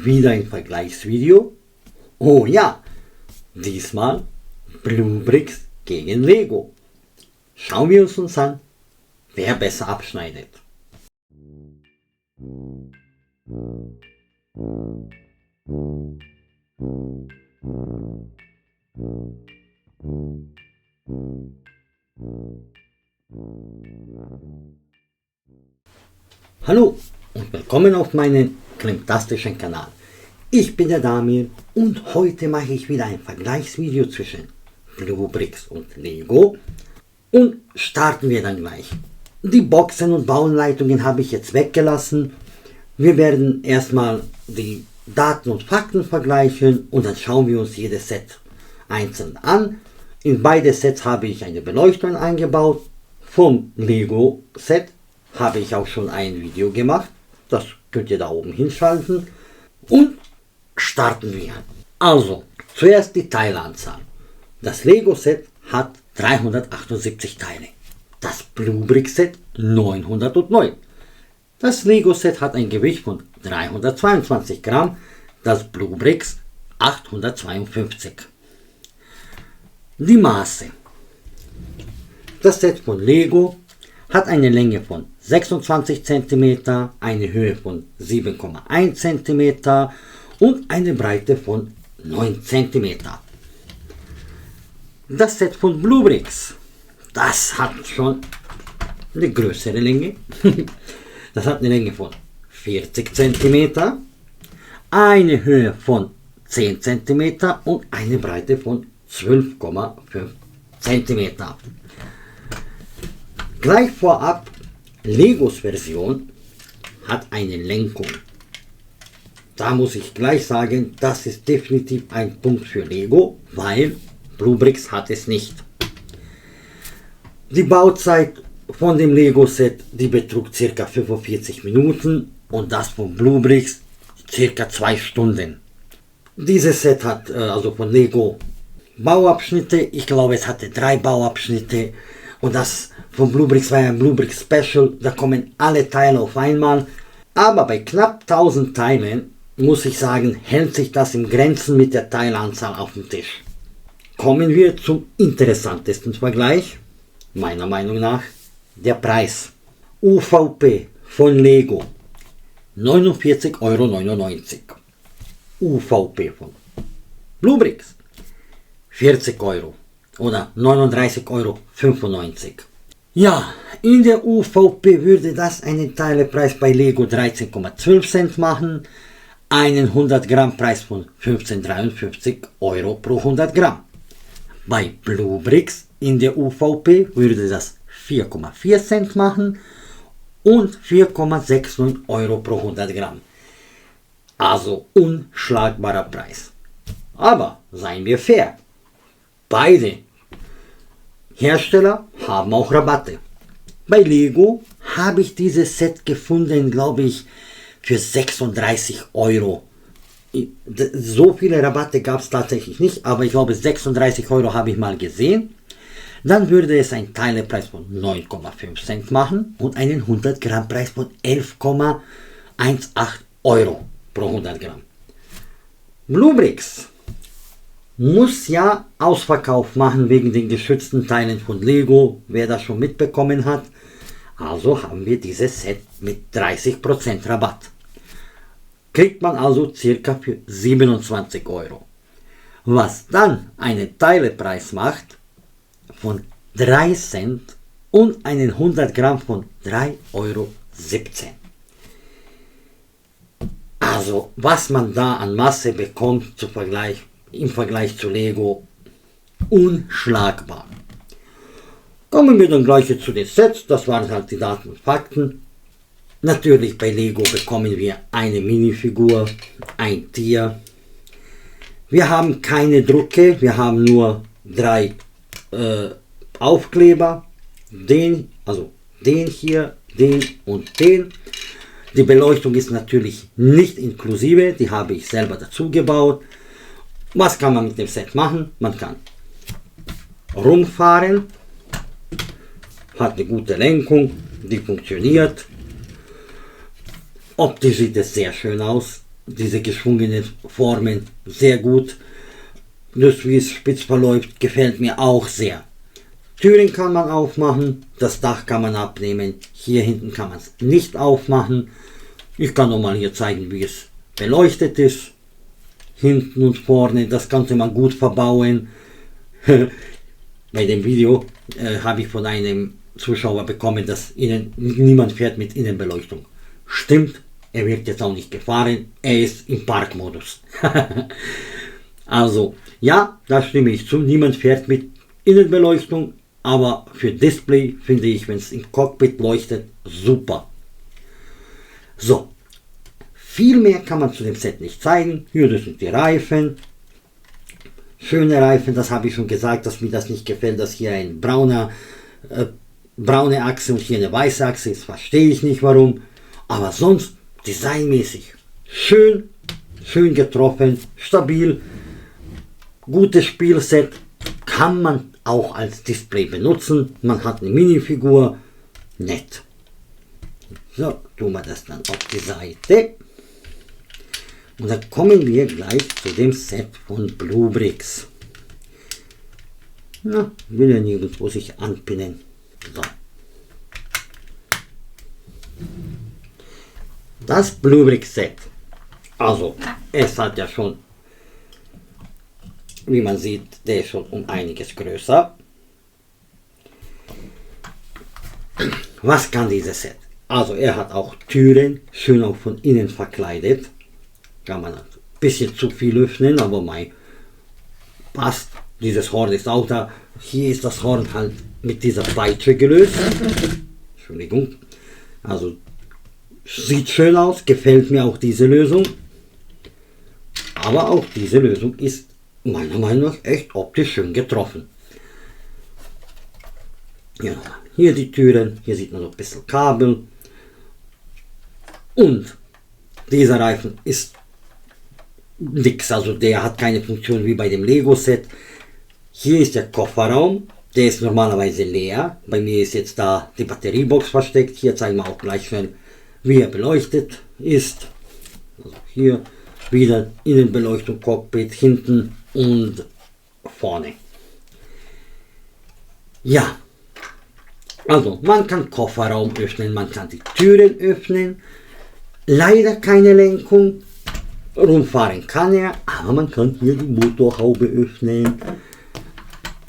wieder ein Vergleichsvideo. Oh ja, diesmal Bluebricks gegen Lego. Schauen wir uns an, wer besser abschneidet. Hallo und willkommen auf meinem klimptastischen Kanal. Ich bin der Damir und heute mache ich wieder ein Vergleichsvideo zwischen Bluebricks und Lego und starten wir dann gleich. Die Boxen und Bauanleitungen habe ich jetzt weggelassen. Wir werden erstmal die Daten und Fakten vergleichen und dann schauen wir uns jedes Set einzeln an. In beide Sets habe ich eine Beleuchtung eingebaut. Vom Lego Set habe ich auch schon ein Video gemacht. Das könnt ihr da oben hinschalten. Und starten wir. Also, zuerst die Teileanzahl. Das Lego Set hat 378 Teile. Das Bluebricks Set 909. Das Lego Set hat ein Gewicht von 322 Gramm. Das Bluebricks 852. Die Maße. Das Set von Lego hat eine Länge von 26 cm, eine Höhe von 7,1 cm und eine Breite von 9 cm. Das Set von Bluebricks, das hat schon eine größere Länge. Das hat eine Länge von 40 cm, eine Höhe von 10 cm und eine Breite von 12,5 cm. Gleich vorab, Legos Version hat eine Lenkung. Da muss ich gleich sagen, das ist definitiv ein Punkt für Lego, weil Bluebricks hat es nicht. Die Bauzeit von dem Lego Set, die betrug ca. 45 Minuten und das von Bluebricks ca. 2 Stunden. Dieses Set hat also von Lego Bauabschnitte, ich glaube es hatte 3 Bauabschnitte und das von Bluebricks war ein Bluebricks Special, da kommen alle Teile auf einmal, aber bei knapp 1000 Teilen muss ich sagen, hält sich das in Grenzen mit der Teilanzahl auf dem Tisch. Kommen wir zum interessantesten Vergleich, meiner Meinung nach, der Preis. UVP von Lego 49,99 €. UVP von Bluebricks 40 € oder 39,95 €. Ja, in der UVP würde das einen Teilepreis bei Lego 13,12 Cent machen, einen 100 Gramm Preis von 15,53 € pro 100 Gramm. Bei Bluebricks in der UVP würde das 4,4 Cent machen und 4,69 € pro 100 Gramm. Also unschlagbarer Preis. Aber seien wir fair. Beide Hersteller haben auch Rabatte. Bei Lego habe ich dieses Set gefunden, glaube ich, für 36 €. So viele Rabatte gab es tatsächlich nicht, aber ich glaube 36 € habe ich mal gesehen. Dann würde es einen Teilepreis von 9,5 Cent machen und einen 100 Gramm Preis von 11,18 € pro 100 Gramm. Bluebricks muss ja Ausverkauf machen wegen den geschützten Teilen von Lego, wer das schon mitbekommen hat. Also haben wir dieses Set mit 30% Rabatt. Kriegt man also circa für 27 €. Was dann einen Teilepreis macht von 3 Cent und einen 100 Gramm von 3,17 €. Also was man da an Masse bekommt im Vergleich zu Lego, unschlagbar. Kommen wir dann gleich zu den Sets, das waren halt die Daten und Fakten. Natürlich bei Lego bekommen wir eine Minifigur, ein Tier. Wir haben keine Drucke, wir haben nur 3 Aufkleber, den hier, den und den. Die Beleuchtung ist natürlich nicht inklusive, die habe ich selber dazu gebaut. Was kann man mit dem Set machen? Man kann rumfahren, hat eine gute Lenkung, die funktioniert. Optisch sieht es sehr schön aus. diese geschwungenen Formen sehr gut. Das, wie es spitz verläuft, gefällt mir auch sehr. Türen kann man aufmachen, das Dach kann man abnehmen, hier hinten kann man es nicht aufmachen. Ich kann nochmal hier zeigen, wie es beleuchtet ist. Hinten und vorne, das konnte man gut verbauen. Bei dem Video habe ich von einem Zuschauer bekommen, dass niemand fährt mit Innenbeleuchtung. Stimmt, er wird jetzt auch nicht gefahren, er ist im Parkmodus. Also, ja, da stimme ich zu, niemand fährt mit Innenbeleuchtung, aber für Display finde ich, wenn es im Cockpit leuchtet, super. So, viel mehr kann man zu dem Set nicht zeigen. Hier, das sind die Reifen. Schöne Reifen, das habe ich schon gesagt, dass mir das nicht gefällt, dass hier ein braune Achse und hier eine weiße Achse ist, verstehe ich nicht warum. Aber sonst designmäßig schön getroffen, stabil, gutes Spielset, kann man auch als Display benutzen. Man hat eine Minifigur, nett. So, tun wir das dann auf die Seite. Und dann kommen wir gleich zu dem Set von Bluebricks. Na, will ja nirgendwo sich anpinnen. So. Das Bluebricks Set. Also, es hat ja schon, wie man sieht, der ist schon um einiges größer. Was kann dieses Set? Also, er hat auch Türen, schön auch von innen verkleidet. Kann man ein bisschen zu viel öffnen, aber mein passt. Dieses Horn ist auch da. Hier ist das Horn halt mit dieser Peitsche gelöst. Entschuldigung. Also sieht schön aus, gefällt mir auch diese Lösung. Aber auch diese Lösung ist meiner Meinung nach echt optisch schön getroffen. Ja, hier die Türen, hier sieht man noch ein bisschen Kabel. Und dieser Reifen ist nix, also der hat keine Funktion wie bei dem Lego Set. Hier ist der Kofferraum, der ist normalerweise leer. Bei mir ist jetzt da die Batteriebox versteckt. Hier zeigen wir auch gleich schnell, wie er beleuchtet ist. Also hier wieder Innenbeleuchtung, Cockpit, hinten und vorne. Ja, also man kann Kofferraum öffnen, man kann die Türen öffnen. Leider keine Lenkung. Rumfahren kann er, aber man kann hier die Motorhaube öffnen.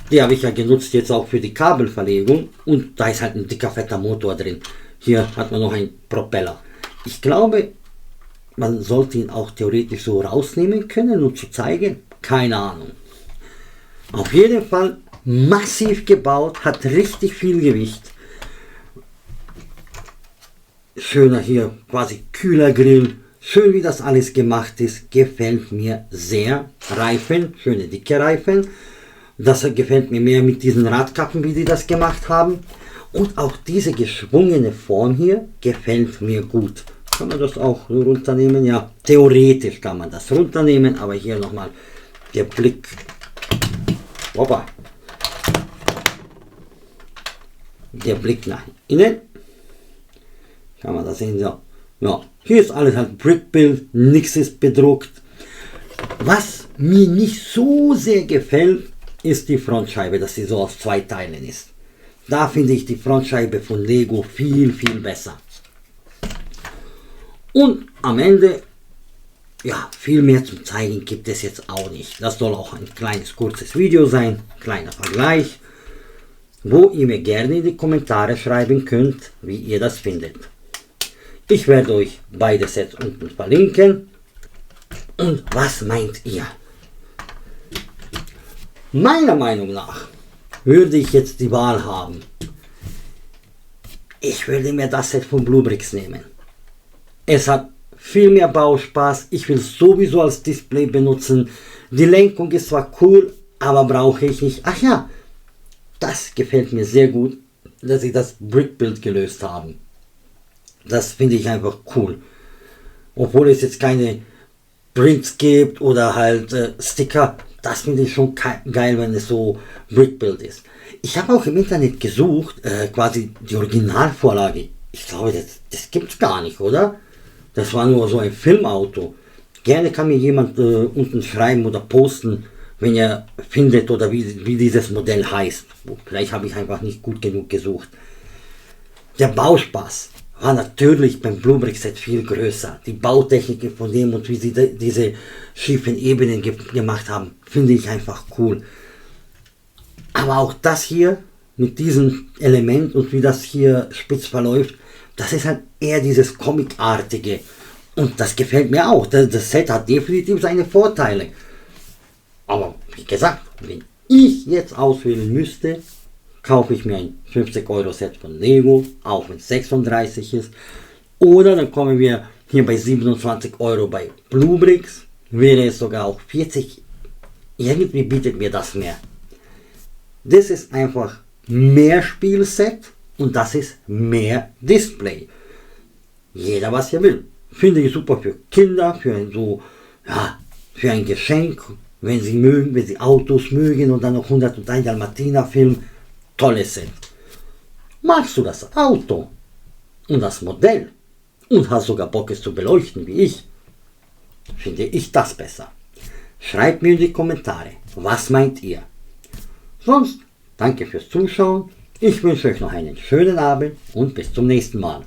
Die habe ich ja genutzt jetzt auch für die Kabelverlegung und da ist halt ein dicker fetter Motor drin. Hier hat man noch einen Propeller. Ich glaube, man sollte ihn auch theoretisch so rausnehmen können, um zu zeigen. Keine Ahnung. Auf jeden Fall massiv gebaut, hat richtig viel Gewicht. Schöner hier quasi Kühlergrill. Schön wie das alles gemacht ist, gefällt mir sehr. Reifen, schöne dicke Reifen. Das gefällt mir mehr mit diesen Radkappen, wie die das gemacht haben. Und auch diese geschwungene Form hier gefällt mir gut. Kann man das auch runternehmen? Ja, theoretisch kann man das runternehmen, aber hier nochmal der Blick. Opa. Der Blick nach innen. Kann man das sehen? So. Ja, hier ist alles halt Brickbuild, nichts ist bedruckt. Was mir nicht so sehr gefällt, ist die Frontscheibe, dass sie so aus zwei Teilen ist. Da finde ich die Frontscheibe von Lego viel besser. Und am Ende, ja, viel mehr zum Zeigen gibt es jetzt auch nicht. Das soll auch ein kleines, kurzes Video sein, kleiner Vergleich, wo ihr mir gerne in die Kommentare schreiben könnt, wie ihr das findet. Ich werde euch beide Sets unten verlinken. Und was meint ihr? Meiner Meinung nach würde ich jetzt die Wahl haben. Ich würde mir das Set von Bluebricks nehmen. Es hat viel mehr Bauspaß. Ich will es sowieso als Display benutzen. Die Lenkung ist zwar cool, aber brauche ich nicht. Ach ja, das gefällt mir sehr gut, dass sie das Brickbuild gelöst haben. Das finde ich einfach cool. Obwohl es jetzt keine Prints gibt oder halt Sticker. Das finde ich schon geil, wenn es so Brickbuild ist. Ich habe auch im Internet gesucht, quasi die Originalvorlage. Ich glaube, das gibt es gar nicht, oder? Das war nur so ein Filmauto. Gerne kann mir jemand unten schreiben oder posten, wenn ihr findet oder wie dieses Modell heißt. Vielleicht habe ich einfach nicht gut genug gesucht. Der Bauspaß war natürlich beim Bluebricks Set viel größer. Die Bautechniken von dem und wie sie diese schiefen Ebenen gemacht haben, finde ich einfach cool. Aber auch das hier mit diesem Element und wie das hier spitz verläuft, das ist halt eher dieses Comicartige. Und das gefällt mir auch. Das Set hat definitiv seine Vorteile. Aber wie gesagt, wenn ich jetzt auswählen müsste, kaufe ich mir ein 50-Euro-Set von Lego, auch wenn es 36 ist. Oder dann kommen wir hier bei 27 Euro bei Bluebricks. Wäre es sogar auch 40. Irgendwie bietet mir das mehr. Das ist einfach mehr Spielset und das ist mehr Display. Jeder was er will. Finde ich super für Kinder, für ein Geschenk, wenn sie mögen, wenn sie Autos mögen und dann noch 101 Dalmatiner Film. Tolles Set. Magst du das Auto und das Modell und hast sogar Bock es zu beleuchten wie ich, finde ich das besser. Schreibt mir in die Kommentare, was meint ihr? Sonst danke fürs Zuschauen. Ich wünsche euch noch einen schönen Abend und bis zum nächsten Mal.